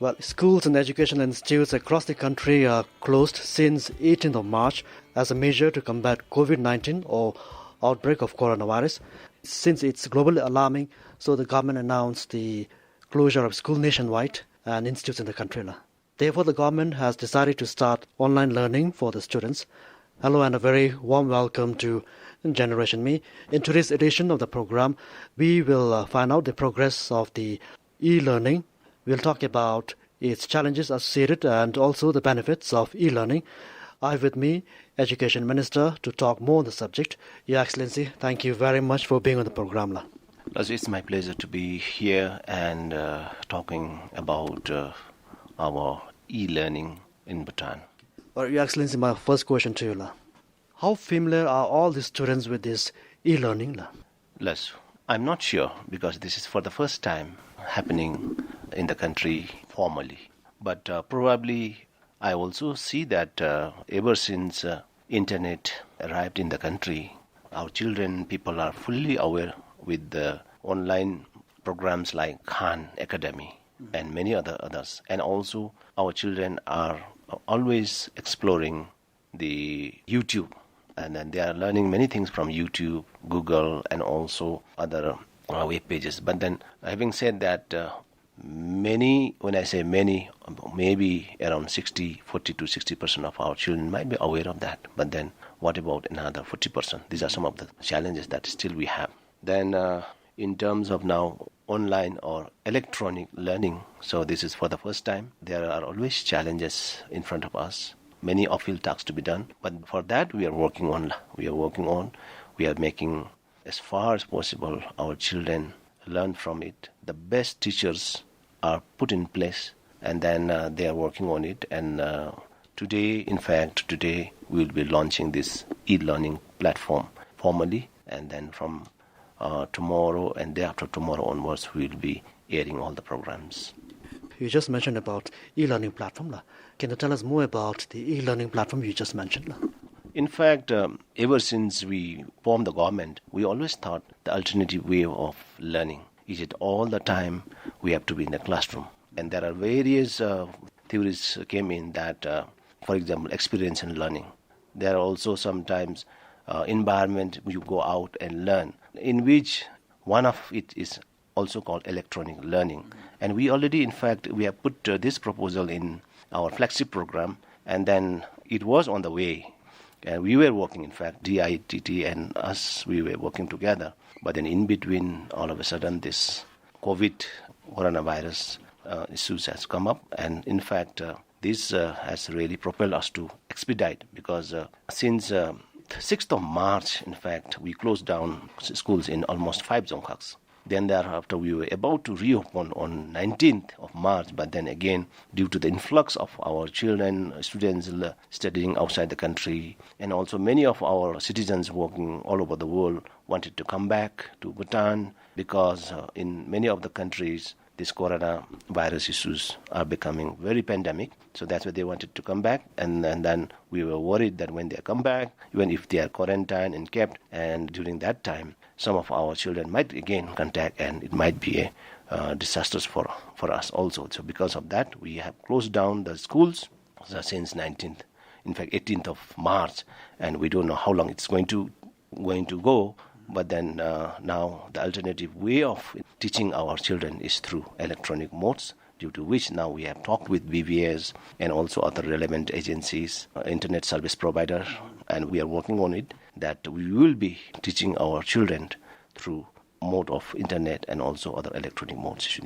Well, schools and educational institutes across the country are closed since 18th of March as a measure to combat COVID-19 or outbreak of coronavirus. Since it's globally alarming, so the government announced the closure of schools nationwide and institutes in the country. Therefore, the government has decided to start online learning for the students. Hello and a very warm welcome to Generation Me. In today's edition of the program, we will find out the progress of the e-learning. We'll talk about its challenges associated and also the benefits of e-learning. I have with me Education Minister to talk more on the subject. Your Excellency, thank you very much for being on the program. It's my pleasure to be here and talking about our e-learning in Bhutan. Well, Your Excellency, my first question to you. How familiar are all the students with this e-learning? Les, I'm not sure because this is for the first time happening in the country formally. But probably I also see that ever since internet arrived in the country, our children, people are fully aware with the online programs like Khan Academy and many others. And also our children are always exploring the YouTube. And then they are learning many things from YouTube, Google, and also other web pages. But then having said that, many, when I say many, maybe around 40 to 60% of our children might be aware of that. But then what about another 40%? These are some of the challenges that still we have. Then in terms of now online or electronic learning, so this is for the first time. There are always challenges in front of us. Many off-field tasks to be done. But for that we are working on. We are making as far as possible our children learn from it. The best teachers are put in place and then they are working on it. And today we will be launching this e-learning platform formally, and then from tomorrow and day after tomorrow onwards we will be airing all the programs. You just mentioned about e-learning platform. Can you tell us more about the e-learning platform you just mentioned? In fact, ever since we formed the government, we always thought the alternative way of learning is it all the time we have to be in the classroom. And there are various theories came in that, for example, experiential learning. There are also sometimes environment you go out and learn, in which one of it is also called electronic learning. And we already, in fact, we have put this proposal in our flagship program, and then it was on the way. And we were working, in fact, DITT and us, we were working together. But then in between, all of a sudden, this coronavirus issues has come up. And in fact, this has really propelled us to expedite because since 6th of March, in fact, we closed down schools in almost 5 Dzongkhaks. Then thereafter, we were about to reopen on 19th of March, but then again, due to the influx of our children, students studying outside the country, and also many of our citizens working all over the world wanted to come back to Bhutan because in many of the countries, these coronavirus issues are becoming very pandemic. So that's why they wanted to come back. And then we were worried that when they come back, even if they are quarantined and kept, and during that time, some of our children might again contact, and it might be a disaster for us also. So because of that, we have closed down the schools since 19th, in fact 18th of March, and we don't know how long it's going to go. But then now the alternative way of teaching our children is through electronic modes, due to which now we have talked with BVS and also other relevant agencies, internet service providers, and we are working on it, that we will be teaching our children through mode of internet and also other electronic modes.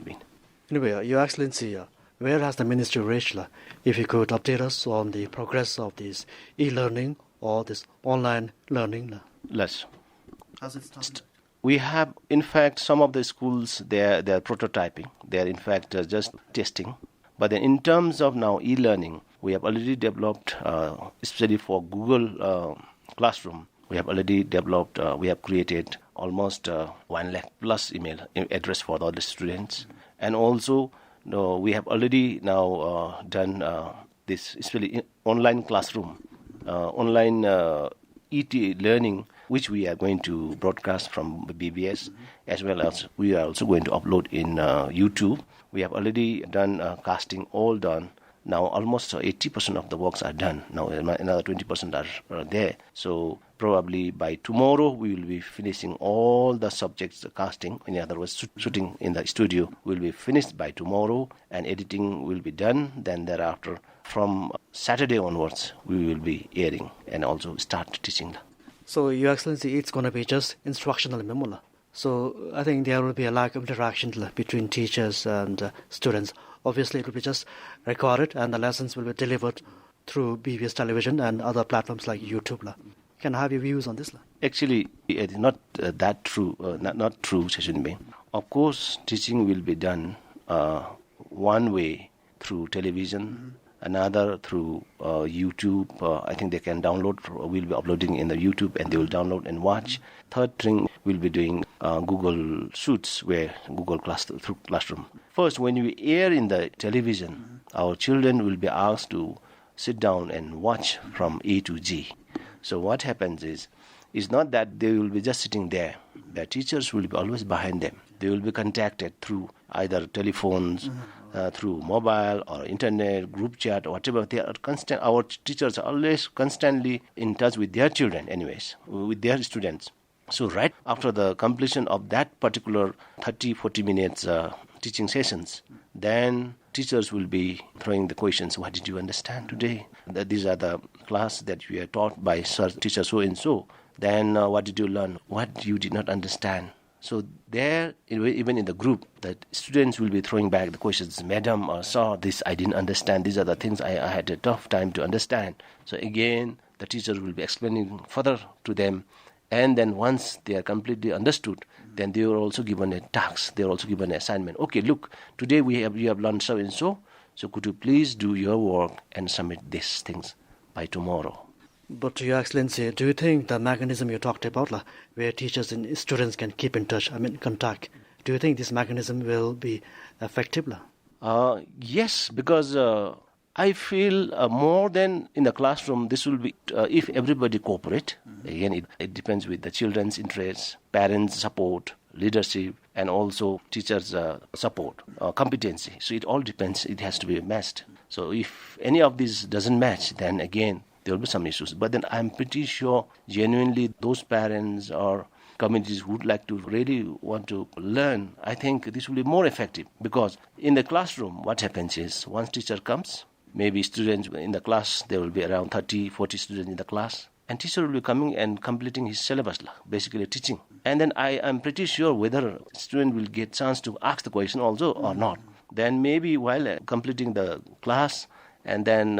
Anyway, Your Excellency, where has the ministry reached? If you could update us on the progress of this e-learning or this online learning. Yes. Has it started? We have, in fact, some of the schools, they're prototyping. They're, in fact, just testing. But then in terms of now e-learning, we have already developed, especially for Google Classroom, we have already developed, we have created almost 1 lakh plus email address for all the students. And also, we have already now done this, especially online classroom, online ET learning. which we are going to broadcast from BBS, as well as we are also going to upload in YouTube. We have already done casting, all done. Now almost 80% of the works are done. Now another 20% are there. So probably by tomorrow we will be finishing all the subjects, the casting. In other words, shooting in the studio will be finished by tomorrow, and editing will be done. Then thereafter, from Saturday onwards, we will be airing and also start teaching. So, Your Excellency, it's going to be just instructional memo. So I think there will be a lack of interaction between teachers and students. Obviously, it will be just recorded and the lessons will be delivered through BBS television and other platforms like YouTube. Can I have your views on this? Actually, it is not that true, not true, Session Bing. Of course, teaching will be done one way through television, another through YouTube. I think they can download, we'll be uploading in the YouTube and they will download and watch. Third thing, we'll be doing Google Shoots, where Google through Classroom. First, when we air in the television, our children will be asked to sit down and watch from A to G. So what happens is, it's not that they will be just sitting there. Their teachers will be always behind them. They will be contacted through either telephones, through mobile or internet, group chat, or whatever. They are constant. Our teachers are always constantly in touch with their children, anyways, with their students. So right after the completion of that particular 30-40 minutes teaching sessions, then teachers will be throwing the questions. What did you understand today? These are the class that you are taught by teacher so-and-so. Then what did you learn? What you did not understand? So there, even in the group, the students will be throwing back the questions. Madam, sir, this I didn't understand. These are the things I had a tough time to understand. So again, the teachers will be explaining further to them. And then once they are completely understood, then they are also given a task. They are also given an assignment. Okay, look, today we have learned so and so. So could you please do your work and submit these things by tomorrow? But Your Excellency, do you think the mechanism you talked about, where teachers and students can keep in touch, contact, do you think this mechanism will be effective? Yes, because I feel more than in the classroom, this will be if everybody cooperate. Again, it depends with the children's interests, parents' support, leadership, and also teachers' support, competency. So it all depends. It has to be matched. So if any of these doesn't match, then again, there will be some issues. But then I'm pretty sure genuinely those parents or communities who would like to really want to learn, I think this will be more effective. Because in the classroom, what happens is once teacher comes, maybe students in the class, there will be around 30, 40 students in the class. And teacher will be coming and completing his syllabus, basically teaching. And then I am pretty sure whether student will get chance to ask the question also or not. Then maybe while completing the class, and then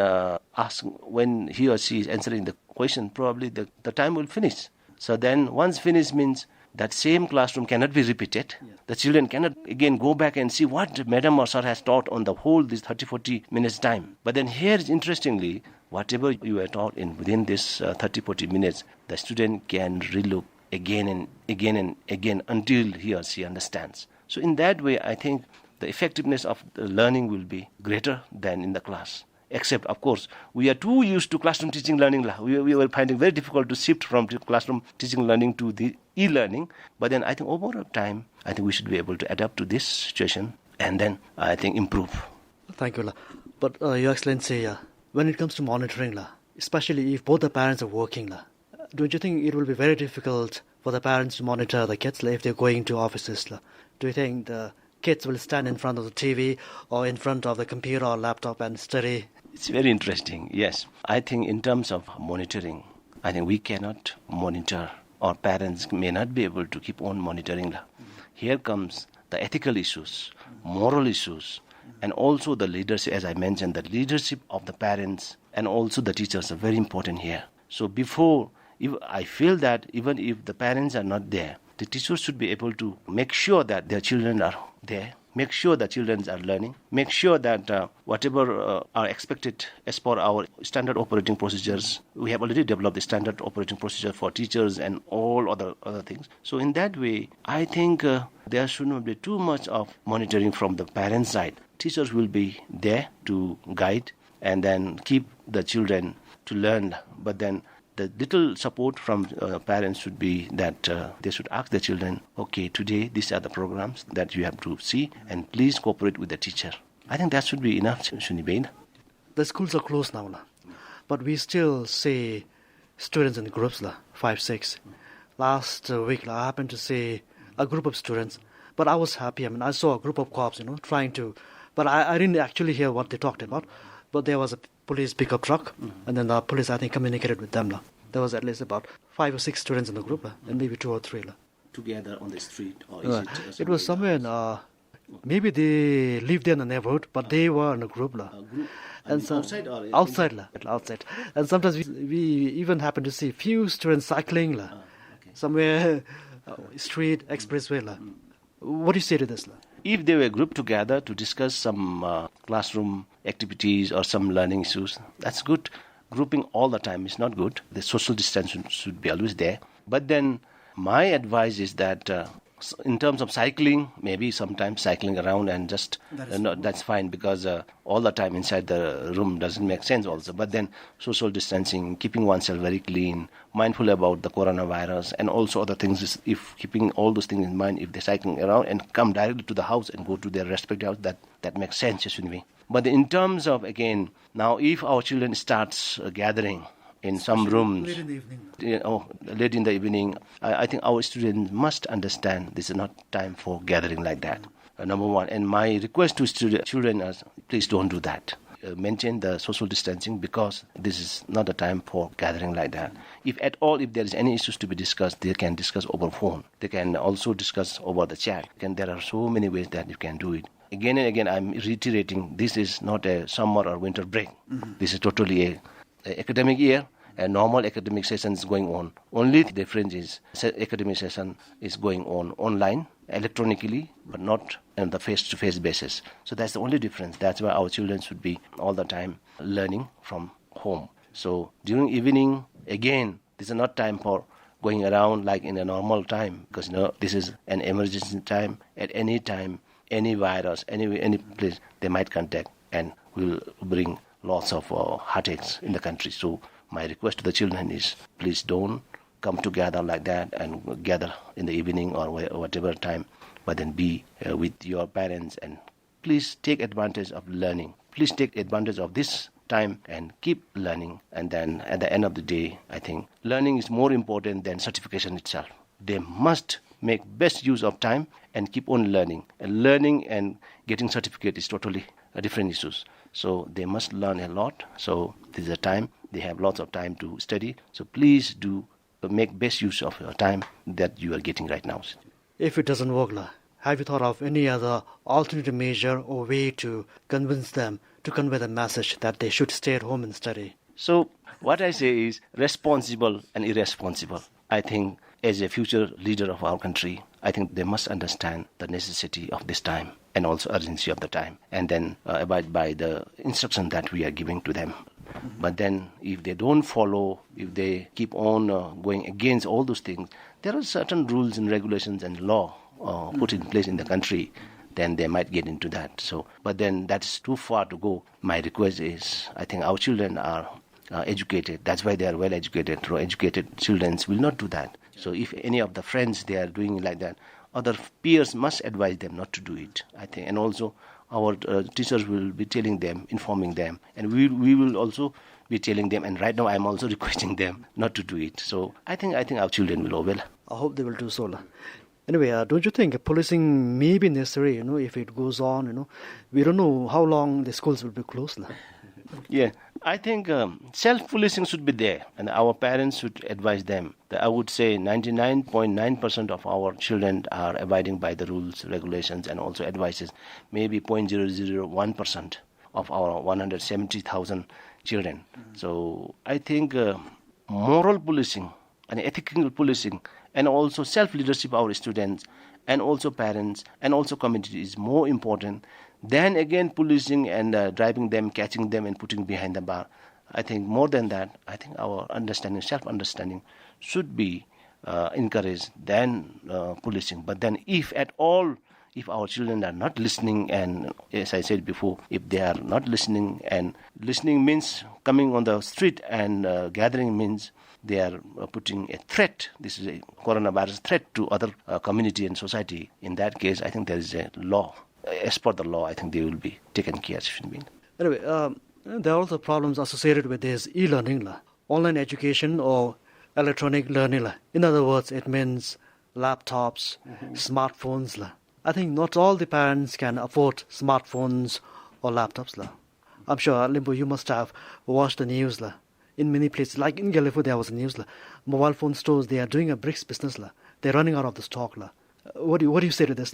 ask when he or she is answering the question, probably the time will finish. So then once finished means that same classroom cannot be repeated. Yeah. The children cannot again go back and see what madam or sir has taught on the whole this 30-40 minutes time. But then here, interestingly, whatever you were taught within this 30-40 minutes, the student can relook again and again and again until he or she understands. So in that way, I think the effectiveness of the learning will be greater than in the class. Except, of course, we are too used to classroom teaching learning. We were finding very difficult to shift from classroom teaching learning to the e-learning. But then I think over time, I think we should be able to adapt to this situation and then I think improve. Thank you. But Your Excellency, when it comes to monitoring, especially if both the parents are working, don't you think it will be very difficult for the parents to monitor the kids if they're going to offices? Do you think the kids will stand in front of the TV or in front of the computer or laptop and study? It's very interesting, yes. I think in terms of monitoring, I think we cannot monitor, or parents may not be able to keep on monitoring. Here comes the ethical issues, moral issues, and also the leadership, as I mentioned, the leadership of the parents and also the teachers are very important here. So I feel that even if the parents are not there, the teachers should be able to make sure that their children are there, make sure the children are learning, make sure that whatever are expected as per our standard operating procedures, we have already developed the standard operating procedure for teachers and all other things. So in that way, I think there should not be too much of monitoring from the parent side. Teachers will be there to guide and then keep the children to learn. But then the little support from parents should be that they should ask their children, okay, today these are the programs that you have to see, and please cooperate with the teacher. I think that should be enough, Shunibain. The schools are closed now, but we still see students in groups, 5, 6. Last week, I happened to see a group of students, but I was happy. I mean, I saw a group of cops, trying to, but I didn't actually hear what they talked about. But there was a police pickup truck, and then the police, I think, communicated with them. There was at least about 5 or 6 students in the group, and maybe 2 or 3. Together on the street, or is it was somewhere in, maybe they lived in the neighborhood, but they were in a group. And so, outside or outside. And sometimes we even happen to see few students cycling somewhere, street, expressway. What do you say to this? If they were grouped together to discuss some classroom activities or some learning issues, that's good. Grouping all the time is not good. The social distance should be always there. But then my advice is that in terms of cycling, maybe sometimes cycling around and just, that's fine, because all the time inside the room doesn't make sense also. But then social distancing, keeping oneself very clean, mindful about the coronavirus, and also other things, if keeping all those things in mind, if they're cycling around and come directly to the house and go to their respective house, that makes sense, Yashwini. But in terms of, again, now if our children starts gathering in some rooms, late in the evening. Late in the evening, I think our students must understand this is not time for gathering like that. Number one, and my request to children is, please don't do that. Maintain the social distancing, because this is not a time for gathering like that. If at all, if there is any issues to be discussed, they can discuss over phone. They can also discuss over the chat. And there are so many ways that you can do it. Again and again, I'm reiterating, this is not a summer or winter break. This is totally a academic year. A normal academic session is going on. Only the difference is academic session is going on online, electronically, but not on the face-to-face basis. So that's the only difference. That's why our children should be all the time learning from home. So during evening, again, this is not time for going around like in a normal time, because this is an emergency time. At any time, any virus, any place, they might contact and will bring lots of heartaches in the country. So my request to the children is, please don't come together like that and gather in the evening or whatever time, but then be with your parents, and please take advantage of learning. Please take advantage of this time and keep learning. And then at the end of the day, I think learning is more important than certification itself. They must make best use of time and keep on learning. And learning and getting certificate is totally different issues. So they must learn a lot. So this is a time. They have lots of time to study. So please do make best use of your time that you are getting right now. If it doesn't work, have you thought of any other alternative measure or way to convince them to convey the message that they should stay at home and study? So what I say is responsible and irresponsible. I think as a future leader of our country, I think they must understand the necessity of this time and also urgency of the time, and then abide by the instruction that we are giving to them. But then if they don't follow, if they keep on going against all those things, there are certain rules and regulations and law put in place in the country, then they might get into that. So, but then that's too far to go. My request is, I think our children are educated. That's why they are well educated. Educated children will not do that. So if any of the friends they are doing like that, other peers must advise them not to do it, I think. And also our teachers will be telling them, informing them, and we will also be telling them. And right now I'm also requesting them not to do it. So I think our children will obey. I hope they will do so. Anyway, don't you think policing may be necessary, if it goes on, we don't know how long the schools will be closed. Yeah, I think self-policing should be there, and our parents should advise them. I would say 99.9% of our children are abiding by the rules, regulations, and also advices. Maybe 0.001% of our 170,000 children. So I think moral policing and ethical policing and also self-leadership of our students and also parents and also community is more important than again policing and driving them, catching them and putting behind the bar. I think more than that, I think our understanding, self-understanding should be encouraged than policing. But then if at all if our children are not listening, and as I said before, if they are not listening, and listening means coming on the street, and gathering means they are putting a threat. This is a coronavirus threat to other community and society. In that case, I think there is a law. As per the law, I think they will be taken care of. Anyway, there are also problems associated with this e-learning, online education or electronic learning. In other words, it means laptops, smartphones. I think not all the parents can afford smartphones or laptops. I'm sure, Limbu, you must have watched the news. In many places, like in California, there was a news. Mobile phone stores, they are doing a bricks business. They're running out of the stock. What do you say to this?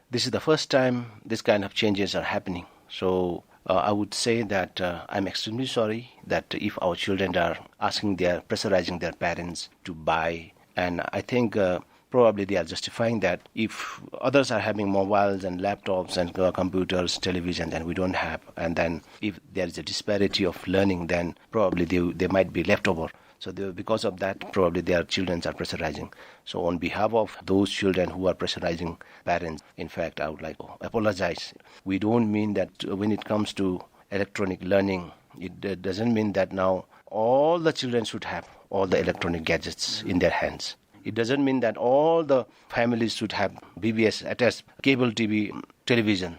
This is the first time this kind of changes are happening. So I would say that I'm extremely sorry that if our children are pressurizing their parents to buy, and I think probably they are justifying that if others are having mobiles and laptops and computers, television, and we don't have, and then if there is a disparity of learning, then probably they might be left over. So because of that, probably their children are pressurizing. So on behalf of those children who are pressurizing parents, in fact, I would like to apologize. We don't mean that when it comes to electronic learning, it doesn't mean that now all the children should have all the electronic gadgets in their hands. It doesn't mean that all the families should have BBS attached, cable TV, television.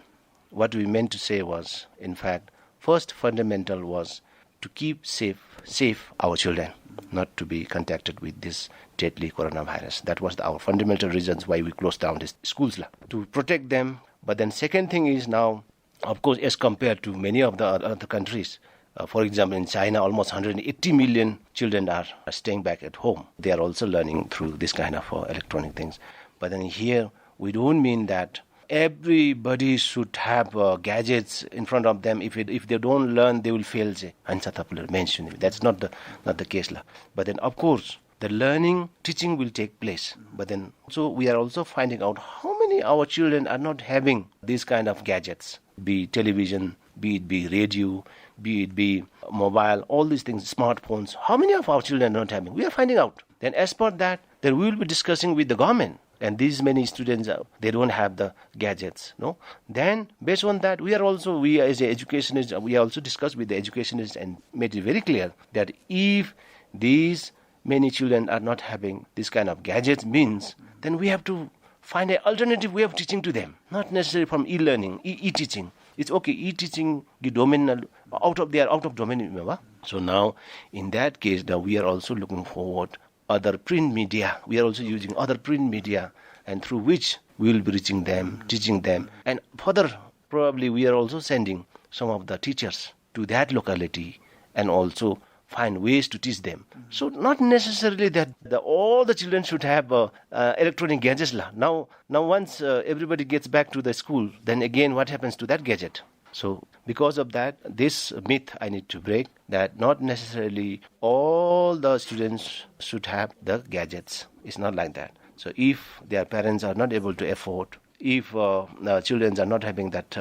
What we meant to say was, in fact, first fundamental was to keep safe our children, not to be contacted with this deadly coronavirus. That was our fundamental reasons why we closed down these schools, to protect them. But then second thing is now, of course, as compared to many of the other countries, for example, in China, almost 180 million children are staying back at home. They are also learning through this kind of electronic things. But then here, we don't mean that everybody should have gadgets in front of them. If they don't learn, they will fail. That's not the case. But then, of course, the teaching will take place. But then, so we are also finding out how many our children are not having these kind of gadgets, be it television, be it be radio, be it be mobile, all these things, smartphones. How many of our children are not having? We are finding out. Then as per that, then we will be discussing with the government. And these many students, they don't have the gadgets, no? Then, based on that, we as educationists, we also discussed with the educationists and made it very clear that if these many children are not having this kind of gadgets means, then we have to find an alternative way of teaching to them, not necessarily from e-learning, e-teaching. It's okay, e-teaching, the domain, out of domain, remember? So now, in that case, now we are also looking forward other print media. We are also using other print media, and through which we will be reaching them, teaching them. And further, probably we are also sending some of the teachers to that locality and also find ways to teach them. So not necessarily that all the children should have electronic gadgets. Now once everybody gets back to the school, then again what happens to that gadget? So because of that, this myth I need to break, that not necessarily all the students should have the gadgets. It's not like that. So if their parents are not able to afford, if the children are not having that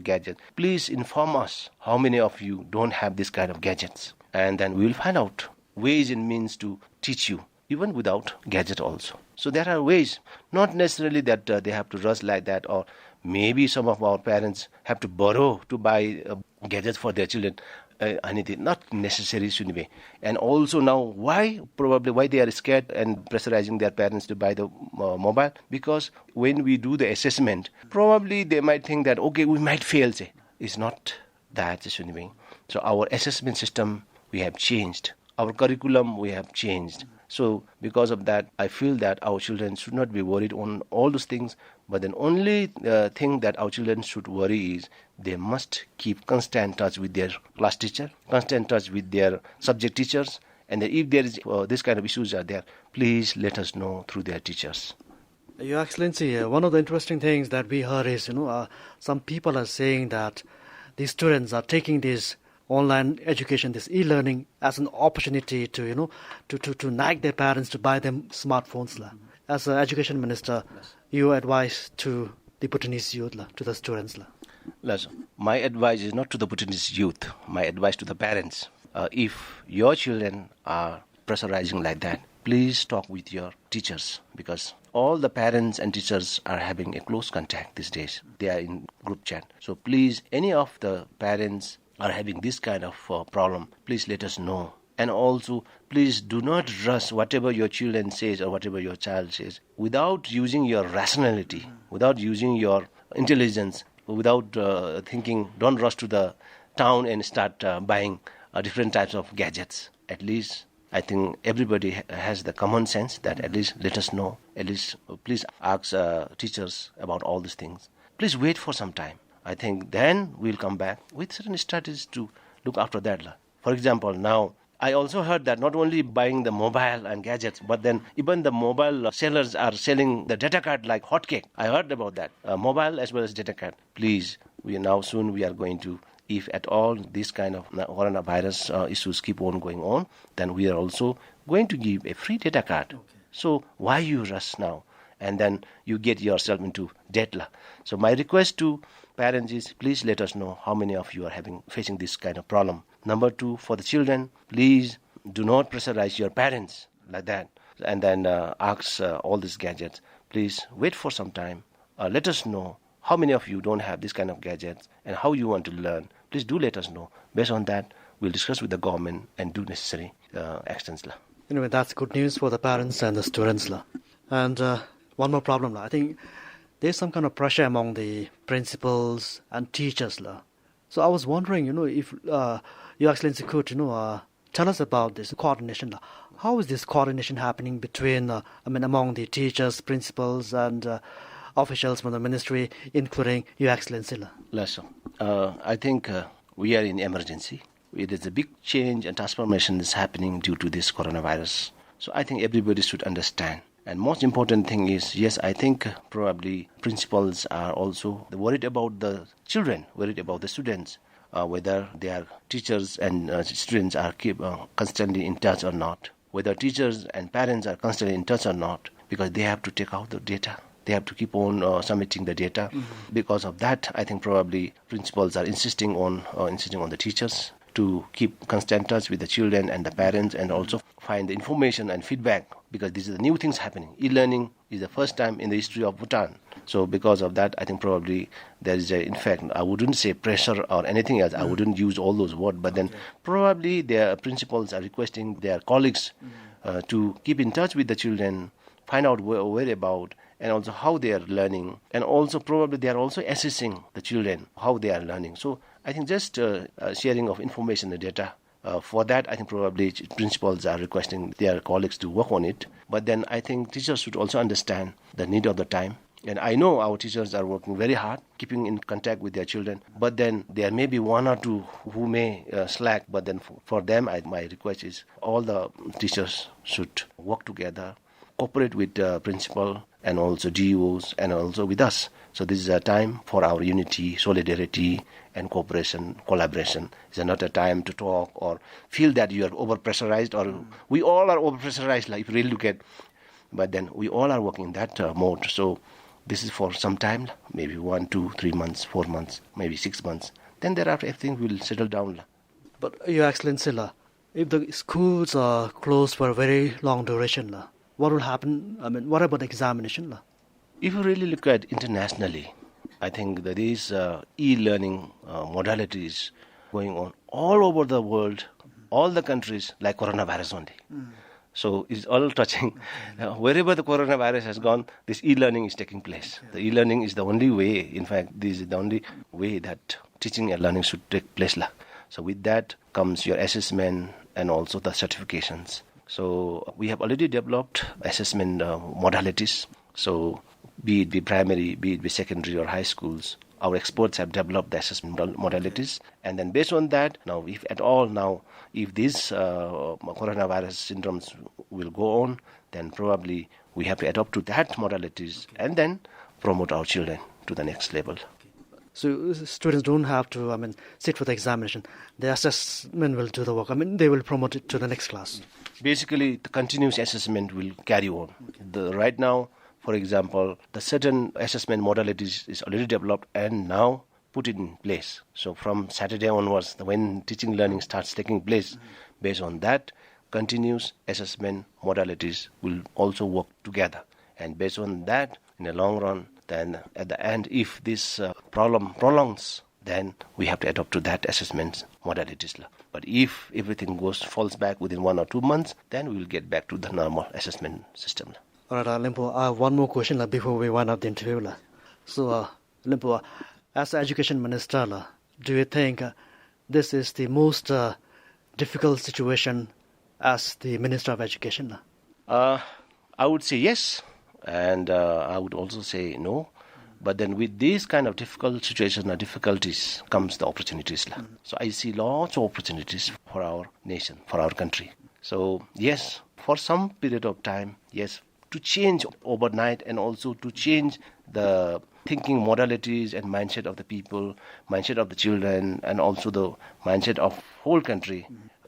gadget, please inform us how many of you don't have this kind of gadgets. And then we will find out ways and means to teach you, even without gadget also. So there are ways, not necessarily that they have to rush like that, or maybe some of our parents have to borrow to buy gadgets for their children. Anything, not necessary, shouldn't be. And also now, why they are scared and pressurizing their parents to buy the mobile? Because when we do the assessment, probably they might think that, okay, we might fail. It's not that, shouldn't be. So our assessment system, we have changed. Our curriculum, we have changed. So because of that, I feel that our children should not be worried on all those things. But then only thing that our children should worry is they must keep constant touch with their class teacher, constant touch with their subject teachers. And that if there is this kind of issues are there, please let us know through their teachers. Your Excellency, one of the interesting things that we heard is, some people are saying that these students are taking this online education, this e-learning, as an opportunity to, to nag their parents to buy them smartphones. As an education minister, your advice to the Bhutanese youth, to the students? My advice is not to the Bhutanese youth. My advice to the parents. If your children are pressurizing like that, please talk with your teachers, because all the parents and teachers are having a close contact these days. They are in group chat. So please, any of the parents are having this kind of problem, please let us know. And also, please do not rush whatever your children says or whatever your child says without using your rationality, without using your intelligence, without thinking. Don't rush to the town and start buying different types of gadgets. At least I think everybody has the common sense that at least let us know. At least please ask teachers about all these things. Please wait for some time. I think then we'll come back with certain strategies to look after that. For example, now I also heard that not only buying the mobile and gadgets, but then even the mobile sellers are selling the data card like hotcake. I heard about that. Mobile as well as data card. Please, we are going to, if at all this kind of coronavirus issues keep on going on, then we are also going to give a free data card. Okay. So why you rush now? And then you get yourself into debt. So my request to parents is, please let us know how many of you are facing this kind of problem. Number 2, for the children, please do not pressurize your parents like that and then ask all these gadgets. Please wait for some time. Let us know how many of you don't have this kind of gadgets and how you want to learn. Please do let us know. Based on that, we'll discuss with the government and do necessary actions. Anyway, that's good news for the parents and the students. And one more problem. I think there's some kind of pressure among the principals and teachers. So I was wondering, if Your Excellency could, tell us about this coordination. How is this coordination happening between, among the teachers, principals, and officials from the ministry, including Your Excellency? I think we are in emergency. It is a big change and transformation is happening due to this coronavirus. So I think everybody should understand. And most important thing is, yes, I think probably principals are also worried about the children, worried about the students, whether their teachers and students are constantly in touch or not, whether teachers and parents are constantly in touch or not, because they have to take out the data. They have to keep on submitting the data. Mm-hmm. Because of that, I think probably principals are insisting on the teachers to keep constant touch with the children and the parents and also find the information and feedback, because these are the new things happening. E-learning is the first time in the history of Bhutan. So because of that, I think probably there is in fact, I wouldn't say pressure or anything else. I wouldn't use all those words, but then probably their principals are requesting their colleagues to keep in touch with the children, find out where about, and also how they are learning, and also probably they are also assessing the children, how they are learning. So I think just sharing of information and data. For that, I think probably principals are requesting their colleagues to work on it. But then I think teachers should also understand the need of the time. And I know our teachers are working very hard, keeping in contact with their children. But then there may be one or two who may slack. But then for them, my request is all the teachers should work together, cooperate with the principal and also DOs and also with us. So this is a time for our unity, solidarity, and cooperation, collaboration. It's not a time to talk or feel that you are over-pressurized, or we all are over-pressurized, like if you really look at. But then we all are working in that mode. So this is for some time, maybe 1, 2, 3 months, 4 months, maybe 6 months. Then thereafter everything will settle down. But Your Excellency, if the schools are closed for a very long duration, what will happen? What about the examination? If you really look at internationally, I think that these e-learning modalities going on all over the world, all the countries, like coronavirus only. So it's all touching. Wherever the coronavirus has gone, this e-learning is taking place. The e-learning is the only way, in fact, this is the only way that teaching and learning should take place. So with that comes your assessment and also the certifications. So we have already developed assessment modalities. So be it be primary, be it be secondary or high schools, our experts have developed the assessment modalities. And then based on that, now if at all if these coronavirus syndromes will go on, then probably we have to adopt to that modalities and then promote our children to the next level. So students don't have to, sit for the examination. The assessment will do the work. They will promote it to the next class. Basically, the continuous assessment will carry on. Right now, for example, the certain assessment modalities is already developed and now put in place. So from Saturday onwards, when teaching learning starts taking place, based on that, continuous assessment modalities will also work together. And based on that, in the long run, then at the end, if this problem prolongs, then we have to adopt to that assessment modalities. But if everything falls back within 1 or 2 months, then we will get back to the normal assessment system. All right, Limpo, I have one more question before we wind up the interview. So, Limpo, as Education Minister, do you think this is the most difficult situation as the Minister of Education? I would say yes, and I would also say no. But then with this kind of difficult situation or difficulties comes the opportunities. So I see lots of opportunities for our nation, for our country. So yes, for some period of time, yes, to change overnight and also to change the thinking modalities and mindset of the people, mindset of the children, and also the mindset of whole country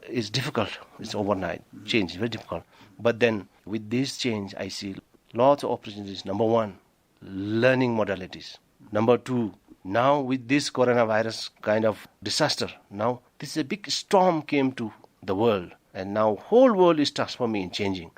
is difficult. It's overnight change, very difficult. But then with this change, I see lots of opportunities. Number one, learning modalities. Number two, now with this coronavirus kind of disaster, now this is a big storm came to the world, and now whole world is transforming and changing.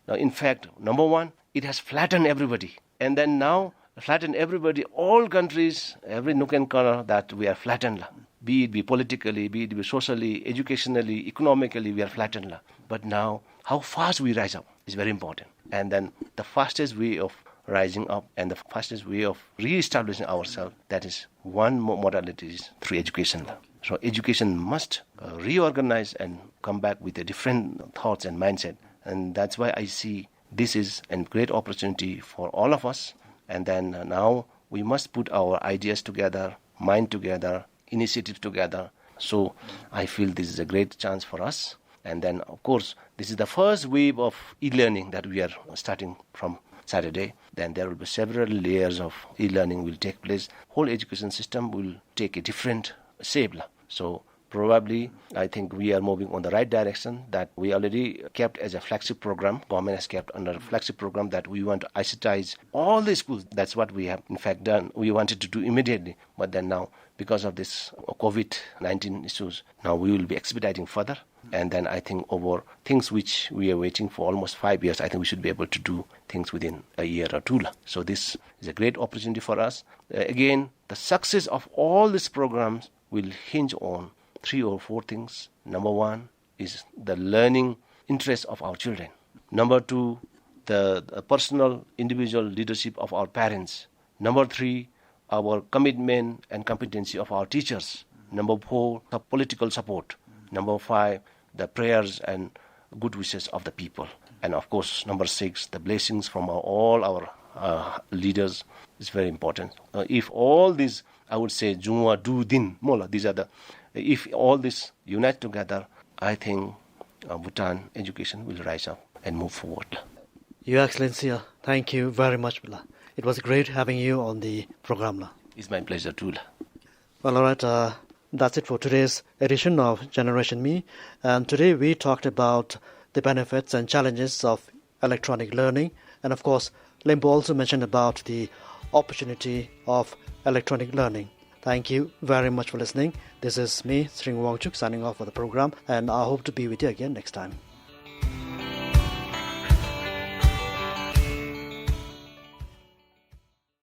Now, in fact, number one, it has flattened everybody. And then now, flattened everybody, all countries, every nook and corner that we are flattened. Be it be politically, be it be socially, educationally, economically, we are flattened. But now, how fast we rise up is very important. And then the fastest way of rising up and the fastest way of re-establishing ourselves, that is one modality is through education. So education must reorganize and come back with a different thoughts and mindset. And that's why I see this is a great opportunity for all of us. And then now we must put our ideas together, mind together, initiative together. So I feel this is a great chance for us. And then, of course, this is the first wave of e-learning that we are starting from Saturday. Then there will be several layers of e-learning will take place. Whole education system will take a different shape. So probably, I think we are moving on the right direction that we already kept as a flagship program. Government has kept under a flagship program that we want to ICTize all the schools. That's what we have in fact done. We wanted to do immediately, but then now because of this COVID-19 issues, now we will be expediting further. And then I think over things which we are waiting for almost 5 years, I think we should be able to do things within a year or two. So this is a great opportunity for us. Again, the success of all these programs will hinge on 3 or 4 things. Number one is the learning interest of our children. Number two, the personal individual leadership of our parents. Number three, our commitment and competency of our teachers. Number four, the political support. Number five, the prayers and good wishes of the people. And of course, number six, the blessings from all our leaders is very important. If all these, I would say, Jungwa, Du, Din, Mola, these are the, if all this unite together, I think Bhutan education will rise up and move forward. Your Excellency, thank you very much. It was great having you on the program. It's my pleasure too. Well, all right. That's it for today's edition of Generation Me. And today we talked about the benefits and challenges of electronic learning. And of course, Limpo also mentioned about the opportunity of electronic learning. Thank you very much for listening. This is me, Sring Wangchuk, signing off for the program. And I hope to be with you again next time.